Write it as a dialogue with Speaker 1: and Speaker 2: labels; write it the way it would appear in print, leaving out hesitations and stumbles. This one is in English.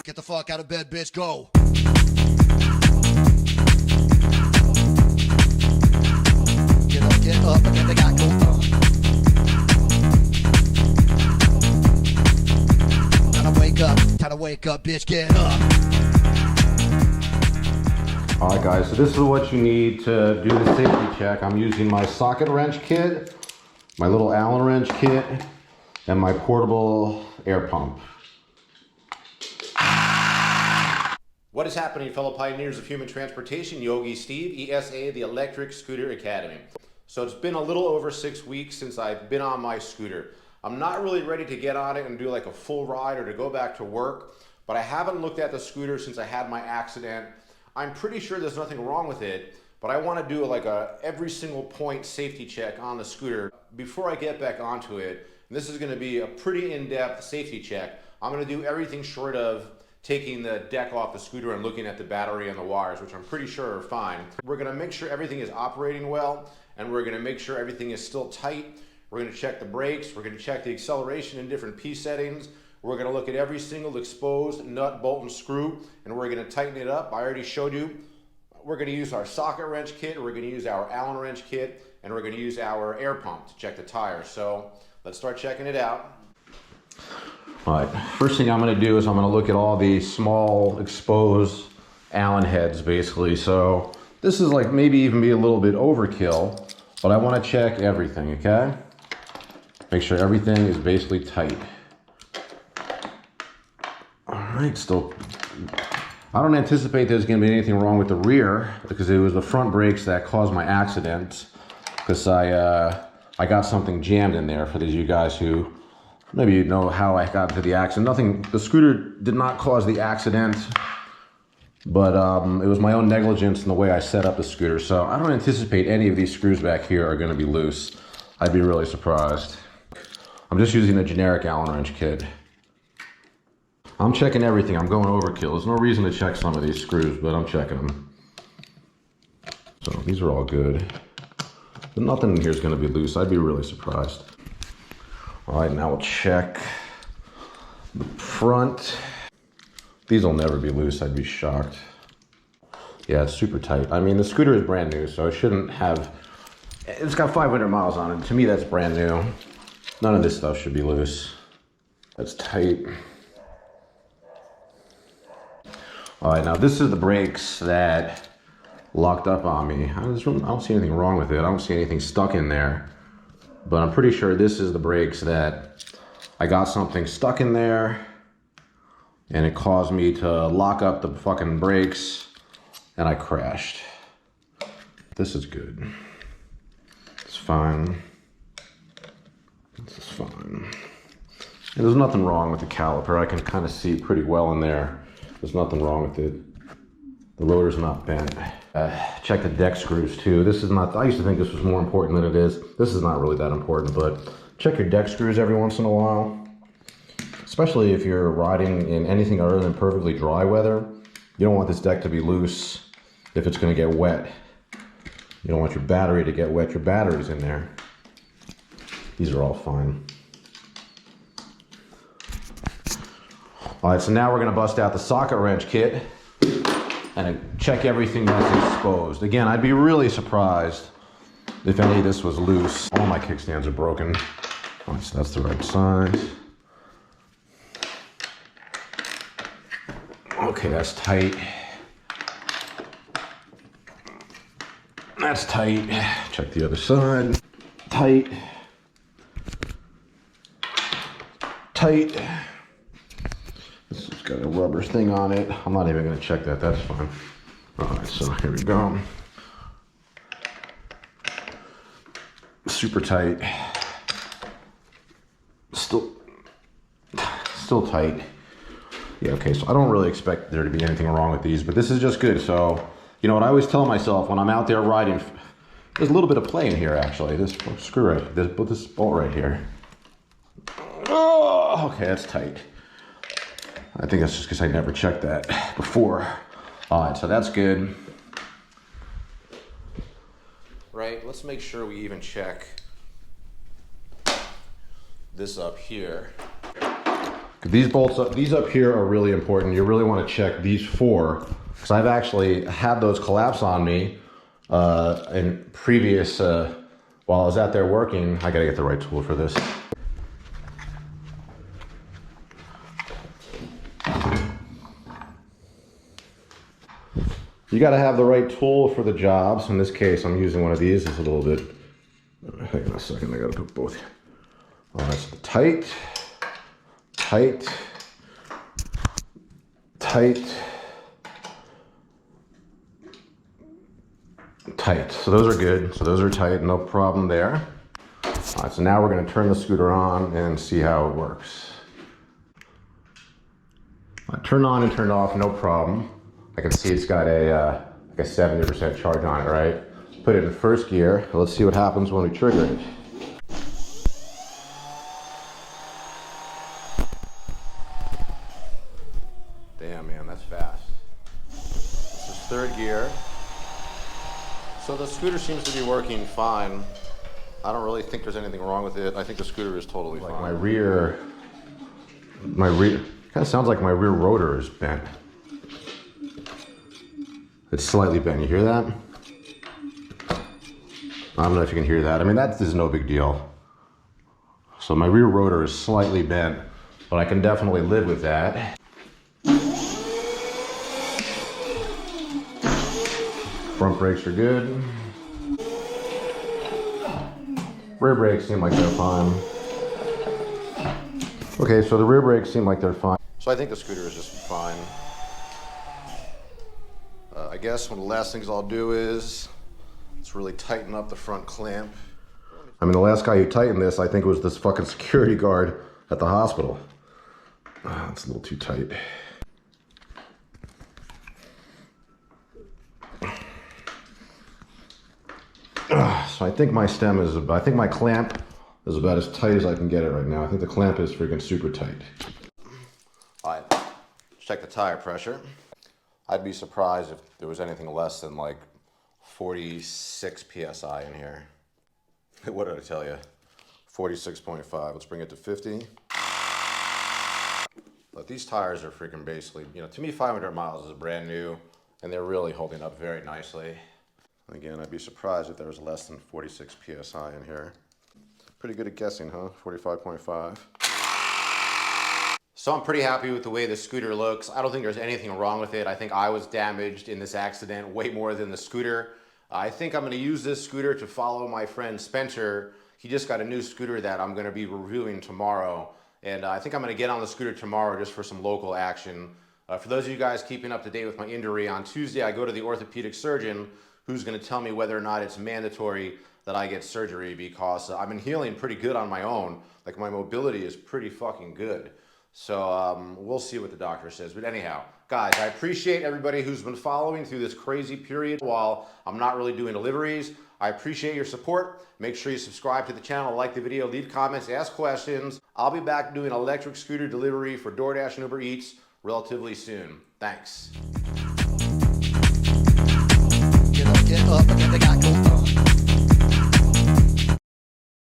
Speaker 1: Get the fuck out of bed, bitch, go. Get up, and then they got go. Time to wake up, bitch, get up.
Speaker 2: Alright guys, so this is what you need to do the safety check. I'm using my socket wrench kit, my little Allen wrench kit, and my portable air pump.
Speaker 3: What is happening, fellow pioneers of human transportation? Yogi Steve, ESA, the Electric Scooter Academy. So it's been a little over 6 weeks since I've been on my scooter. I'm not really ready to get on it and do like a full ride or to go back to work, but I haven't looked at the scooter since I had my accident. I'm pretty sure there's nothing wrong with it, but I want to do like a every single point safety check on the scooter before I get back onto it. And this is going to be a pretty in-depth safety check. I'm going to do everything short of taking the deck off the scooter and looking at the battery and the wires, which I'm pretty sure are fine. We're going to make sure everything is operating well, and we're going to make sure everything is still tight. We're going to check the brakes, we're going to check the acceleration in different P settings, we're going to look at every single exposed nut, bolt, and screw, and we're going to tighten it up. I already showed you. We're going to use our socket wrench kit, we're going to use our Allen wrench kit, and we're going to use our air pump to check the tires. So let's start checking it out.
Speaker 2: Alright, first thing I'm going to do is I'm going to look at all these small exposed Allen heads basically. So this is like maybe even be a little bit overkill, but I want to check everything, okay? Make sure everything is basically tight. Alright, still, I don't anticipate there's going to be anything wrong with the rear because it was the front brakes that caused my accident, because I got something jammed in there. For these of you guys who maybe you know how I got into the accident. Nothing, the scooter did not cause the accident, but it was my own negligence in the way I set up the scooter. So I don't anticipate any of these screws back here are going to be loose. I'd be really surprised. I'm just using a generic Allen wrench kit. I'm checking everything. I'm going overkill. There's no reason to check some of these screws, but I'm checking them. So these are all good. But nothing in here is going to be loose. I'd be really surprised. All right, now we'll check the front. These will never be loose. I'd be shocked. Yeah, it's super tight. I mean, the scooter is brand new, so it shouldn't have... It's got 500 miles on it. To me, that's brand new. None of this stuff should be loose. That's tight. All right, now this is the brakes that locked up on me. I don't see anything wrong with it. I don't see anything stuck in there. But I'm pretty sure this is the brakes that I got something stuck in there and it caused me to lock up the fucking brakes and I crashed. This is good. It's fine. This is fine. And there's nothing wrong with the caliper. I can kind of see pretty well in there. There's nothing wrong with it. The rotor's not bent. Check the deck screws too. This is not, I used to think this was more important than it is. This is not really that important, but check your deck screws every once in a while. Especially if you're riding in anything other than perfectly dry weather. You don't want this deck to be loose if it's gonna get wet. You don't want your battery to get wet. Your battery's in there. These are all fine. All right, so now we're gonna bust out the socket wrench kit and check everything that's exposed. Again, I'd be really surprised if any of this was loose. All my kickstands are broken. All right, so that's the right size. Okay, that's tight. That's tight. Check the other side. Tight. Tight. This has got a rubber thing on it. I'm not even gonna check that, that's fine. All right, so here we go. Super tight. Still tight. Yeah, okay, so I don't really expect there to be anything wrong with these, but this is just good. So, you know what I always tell myself when I'm out there riding, there's a little bit of play in here actually. This screw right, this bolt right here. Oh, okay, that's tight. I think that's just because I never checked that before. All right, so that's good.
Speaker 3: Right, let's make sure we even check this up here.
Speaker 2: These bolts, these up here are really important. You really want to check these 4, because I've actually had those collapse on me in previous, while I was out there working. I gotta get the right tool for this. You gotta have the right tool for the job. So in this case, I'm using one of these. It's a little bit, hang on a second, I gotta put both. All right, so tight, tight, tight, tight. So those are good. So those are tight, no problem there. All right, so now we're gonna turn the scooter on and see how it works. Turn on and turn off, no problem. I can see it's got a like a 70% charge on it, right? Put it in first gear. Let's see what happens when we trigger it. Damn, man, that's fast. This is third gear. So the scooter seems to be working fine. I don't really think there's anything wrong with it. I think the scooter is totally fine. My rear, kind of sounds like my rear rotor is bent. It's slightly bent. You hear that? I don't know if you can hear that. I mean, that is no big deal. So my rear rotor is slightly bent, but I can definitely live with that. Front brakes are good. Rear brakes seem like they're fine. Okay, so the rear brakes seem like they're fine. So I think the scooter is just fine. I guess one of the last things I'll do is let's really tighten up the front clamp. I mean, the last guy who tightened this, I think it was this fucking security guard at the hospital. It's a little too tight. So I think my stem is, I think my clamp is about as tight as I can get it right now. I think the clamp is freaking super tight. All right, let's check the tire pressure. I'd be surprised if there was anything less than like 46 PSI in here. What did I tell you? 46.5, let's bring it to 50. But these tires are freaking basically, you know, to me 500 miles is brand new and they're really holding up very nicely. Again, I'd be surprised if there was less than 46 PSI in here. Pretty good at guessing, huh? 45.5. So I'm pretty happy with the way the scooter looks. I don't think there's anything wrong with it. I think I was damaged in this accident way more than the scooter. I think I'm gonna use this scooter to follow my friend Spencer. He just got a new scooter that I'm gonna be reviewing tomorrow. And I think I'm gonna get on the scooter tomorrow just for some local action. For those of you guys keeping up to date with my injury, on Tuesday I go to the orthopedic surgeon who's gonna tell me whether or not it's mandatory that I get surgery, because I've been healing pretty good on my own. Like, my mobility is pretty fucking good. So we'll see what the doctor says. But anyhow, guys, I appreciate everybody who's been following through this crazy period while I'm not really doing deliveries. I appreciate your support. Make sure you subscribe to the channel, like the video, leave comments, ask questions. I'll be back doing electric scooter delivery for DoorDash and Uber Eats relatively soon. Thanks.
Speaker 1: Get up, and then they got go.